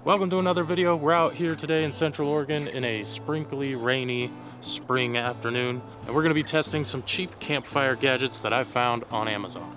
Welcome to another video. We're out here today in Central Oregon in a sprinkly, rainy spring afternoon, and we're gonna be testing some cheap campfire gadgets that I found on Amazon.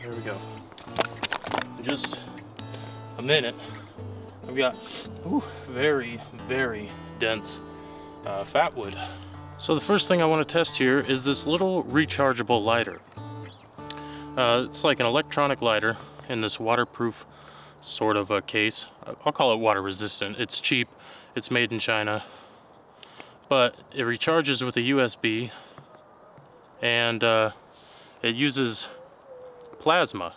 There we go. In just a minute, I've got very, very dense fat wood. So the first thing I want to test here is this little rechargeable lighter. It's like an electronic lighter in this waterproof sort of a case. I'll call it water resistant. It's cheap, it's made in China, but it recharges with a USB, and it uses plasma.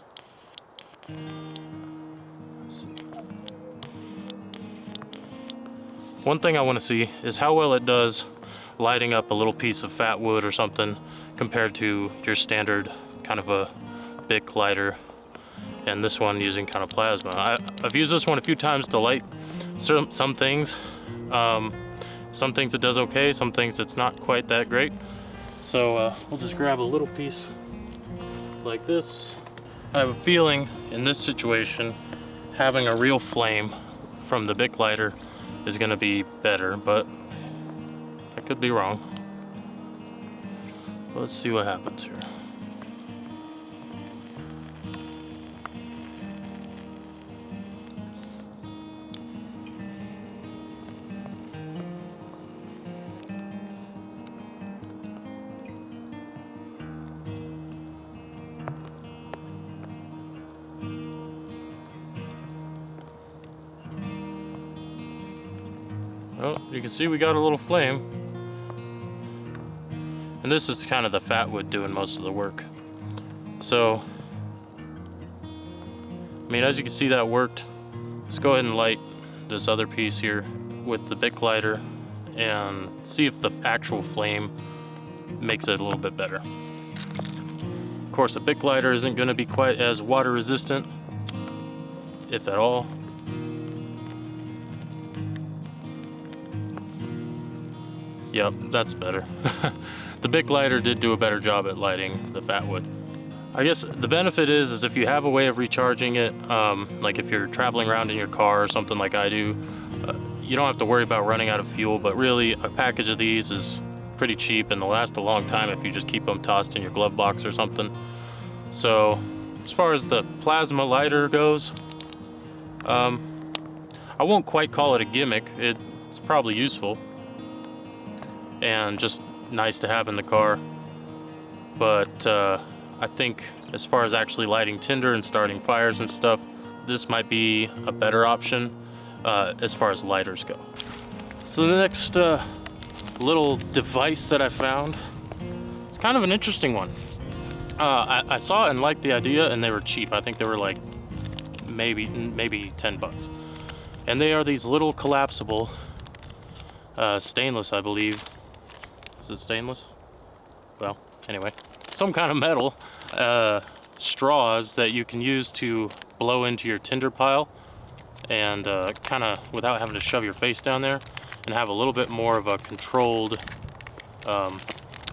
One thing I want to see is how well it does lighting up a little piece of fat wood or something compared to your standard kind of a Bic lighter, and this one using kind of plasma. I've used this one a few times to light some things. Some things it does okay, some things it's not quite that great. So we'll just grab a little piece like this. I have a feeling in this situation having a real flame from the Bic lighter is going to be better, but I could be wrong. Let's see what happens here. Oh, you can see we got a little flame. And this is kind of the fat wood doing most of the work. So, I mean, as you can see, that worked. Let's go ahead and light this other piece here with the Bic lighter and see if the actual flame makes it a little bit better. Of course, a Bic lighter isn't going to be quite as water resistant, if at all. Yep, that's better. The Bic lighter did do a better job at lighting the fat wood. I guess the benefit is if you have a way of recharging it, like if you're traveling around in your car or something like I do, you don't have to worry about running out of fuel, but really a package of these is pretty cheap and they'll last a long time if you just keep them tossed in your glove box or something. So as far as the plasma lighter goes, I won't quite call it a gimmick. It's probably useful and just nice to have in the car, but I think as far as actually lighting tinder and starting fires and stuff, this might be a better option as far as lighters go. So the next little device that I found, it's kind of an interesting one. I saw it and liked the idea, and they were cheap. I think they were like maybe 10 bucks, and they are these little collapsible stainless, I believe. Is it stainless? Well, anyway, some kind of metal straws that you can use to blow into your tinder pile and kind of without having to shove your face down there, and have a little bit more of a controlled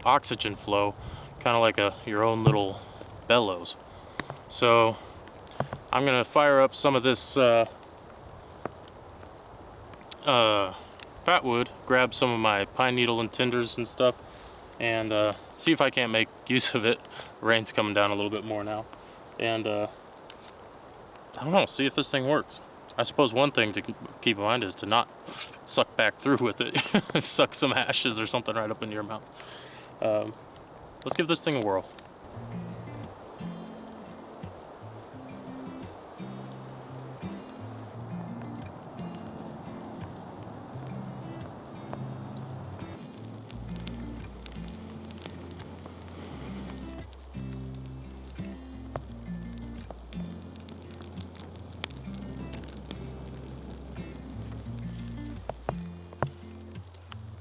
oxygen flow, kind of like your own little bellows. So I'm gonna fire up some of this fat wood, grab some of my pine needle and tinders and stuff, and see if I can't make use of it. Rain's coming down a little bit more now, and I don't know, see if this thing works. I suppose one thing to keep in mind is to not suck back through with it. Suck some ashes or something right up into your mouth. Let's give this thing a whirl.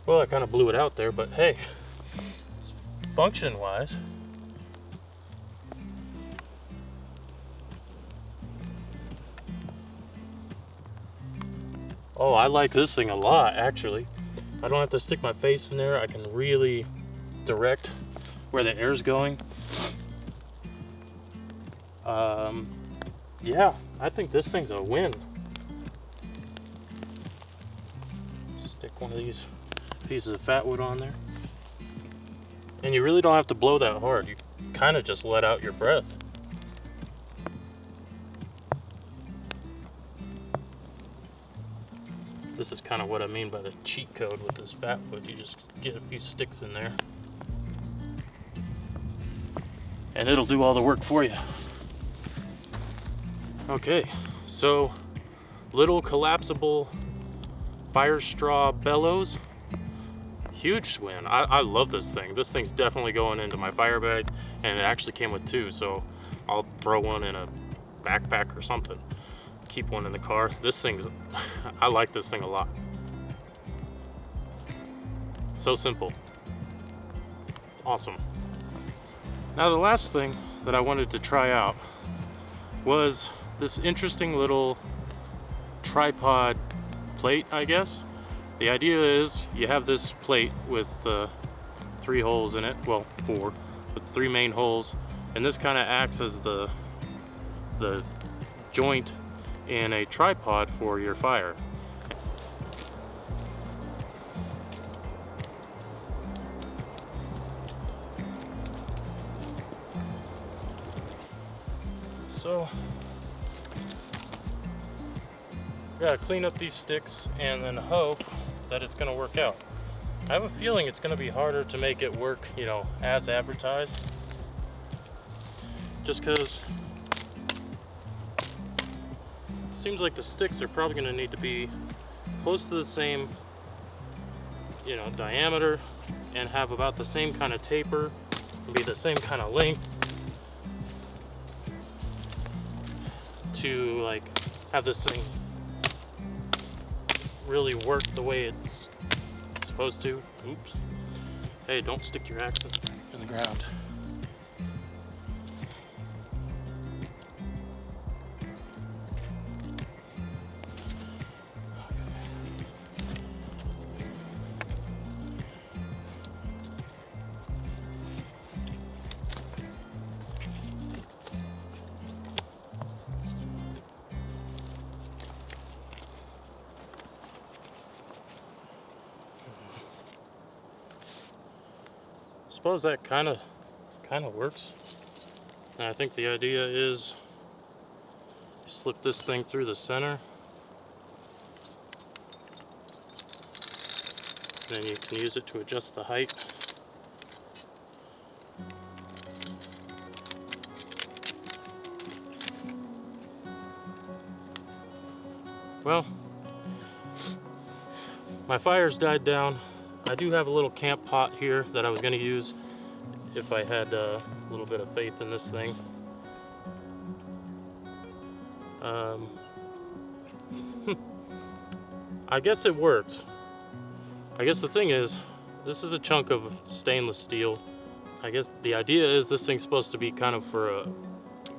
Well, I kind of blew it out there, but hey, function wise, oh, I like this thing a lot, actually. I don't have to stick my face in there. I can really direct where the air's going. Yeah, I think this thing's a win. Stick one of these pieces of fat wood on there. And you really don't have to blow that hard. You kind of just let out your breath. This is kind of what I mean by the cheat code with this fat wood. You just get a few sticks in there and it'll do all the work for you. Okay, so little collapsible fire straw bellows. Huge win. I love this thing. This thing's definitely going into my fire bag, and it actually came with two, so I'll throw one in a backpack or something. Keep one in the car. This thing's, I like this thing a lot. So simple. Awesome. Now the last thing that I wanted to try out was this interesting little tripod plate, I guess. The idea is you have this plate with 3 holes in it, well 4, with 3 main holes, and this kind of acts as the joint in a tripod for your fire. So, gotta clean up these sticks and then hope that it's gonna work out. I have a feeling it's gonna be harder to make it work, you know, as advertised. Just because it seems like the sticks are probably gonna need to be close to the same, you know, diameter and have about the same kind of taper and be the same kind of length to like have this thing really work the way it's supposed to. Oops. Hey, don't stick your axe in the ground. Suppose that kind of works. And I think the idea is you slip this thing through the center, then you can use it to adjust the height. Well, my fire's died down. I do have a little camp pot here that I was going to use if I had a little bit of faith in this thing. I guess it works. I guess the thing is, this is a chunk of stainless steel. I guess the idea is this thing's supposed to be kind of for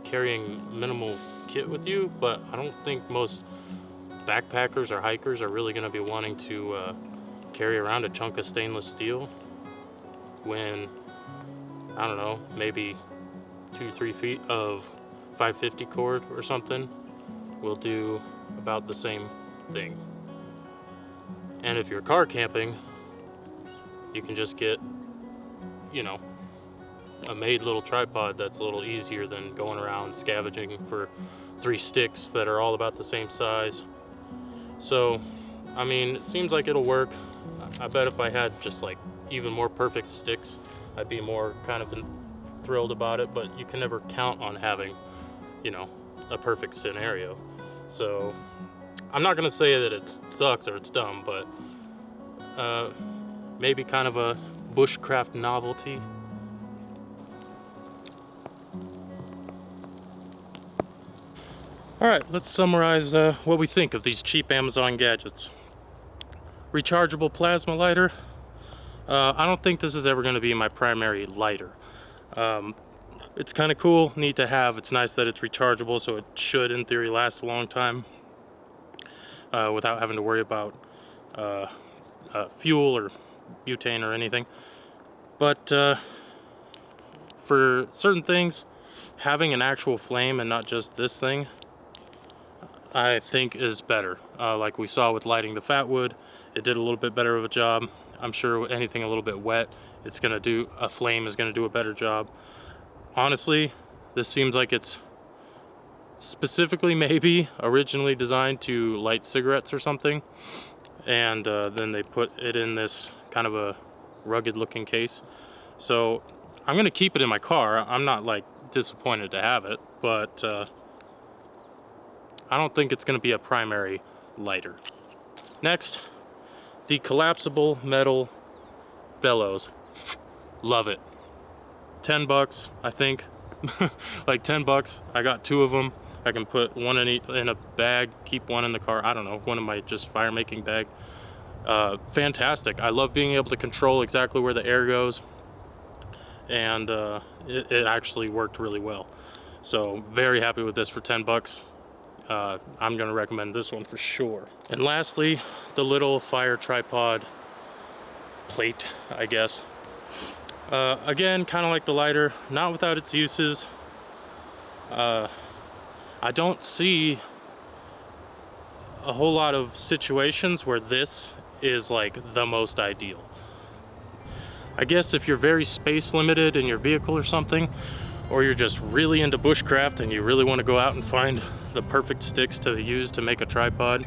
carrying minimal kit with you, but I don't think most backpackers or hikers are really going to be wanting to carry around a chunk of stainless steel when, I don't know, maybe 2-3 feet of 550 cord or something will do about the same thing. And if you're car camping, you can just get, you know, a made little tripod that's a little easier than going around scavenging for 3 sticks that are all about the same size. So, I mean, it seems like it'll work. I bet if I had just like even more perfect sticks, I'd be more kind of thrilled about it, but you can never count on having, you know, a perfect scenario. So I'm not gonna say that it sucks or it's dumb, but maybe kind of a bushcraft novelty. All right, let's summarize what we think of these cheap Amazon gadgets. Rechargeable plasma lighter, I don't think this is ever going to be my primary lighter. It's kind of cool, neat to have. It's nice that it's rechargeable, so it should, in theory, last a long time without having to worry about fuel or butane or anything. But for certain things, having an actual flame and not just this thing, I think is better. Like we saw with lighting the fat wood, it did a little bit better of a job. I'm sure anything a little bit wet, a flame is gonna do a better job. Honestly, this seems like it's specifically maybe originally designed to light cigarettes or something, and then they put it in this kind of a rugged looking case. So I'm gonna keep it in my car. I'm not like disappointed to have it, but I don't think it's gonna be a primary lighter. Next, the collapsible metal bellows. Love it. 10 bucks, I think. Like 10 bucks. I got 2 of them. I can put one in a bag, keep one in the car. I don't know, one in my just fire making bag. Fantastic. I love being able to control exactly where the air goes, and it actually worked really well. So very happy with this for 10 bucks. I'm gonna recommend this one for sure. And lastly, the little fire tripod plate, I guess. Again, kind of like the lighter, not without its uses. I don't see a whole lot of situations where this is like the most ideal. I guess if you're very space limited in your vehicle or something, or you're just really into bushcraft and you really want to go out and find the perfect sticks to use to make a tripod,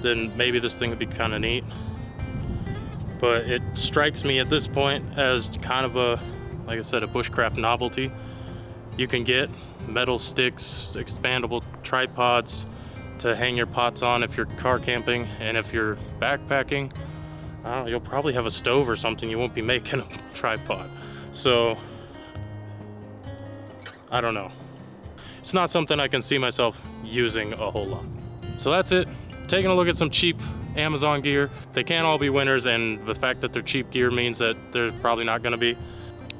then maybe this thing would be kind of neat. But it strikes me at this point as kind of a, like I said, a bushcraft novelty. You can get metal sticks, expandable tripods to hang your pots on if you're car camping, and if you're backpacking, you'll probably have a stove or something. You won't be making a tripod. So, I don't know. It's not something I can see myself using a whole lot. So that's it. Taking a look at some cheap Amazon gear. They can't all be winners, and the fact that they're cheap gear means that they're probably not gonna be.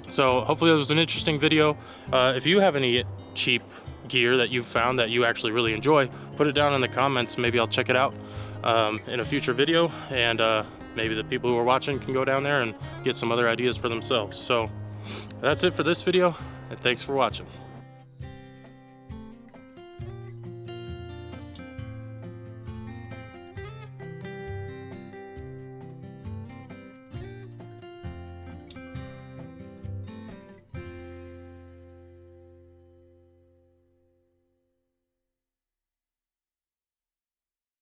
So hopefully it was an interesting video. If you have any cheap gear that you've found that you actually really enjoy, put it down in the comments. Maybe I'll check it out in a future video, and maybe the people who are watching can go down there and get some other ideas for themselves. So that's it for this video, and thanks for watching.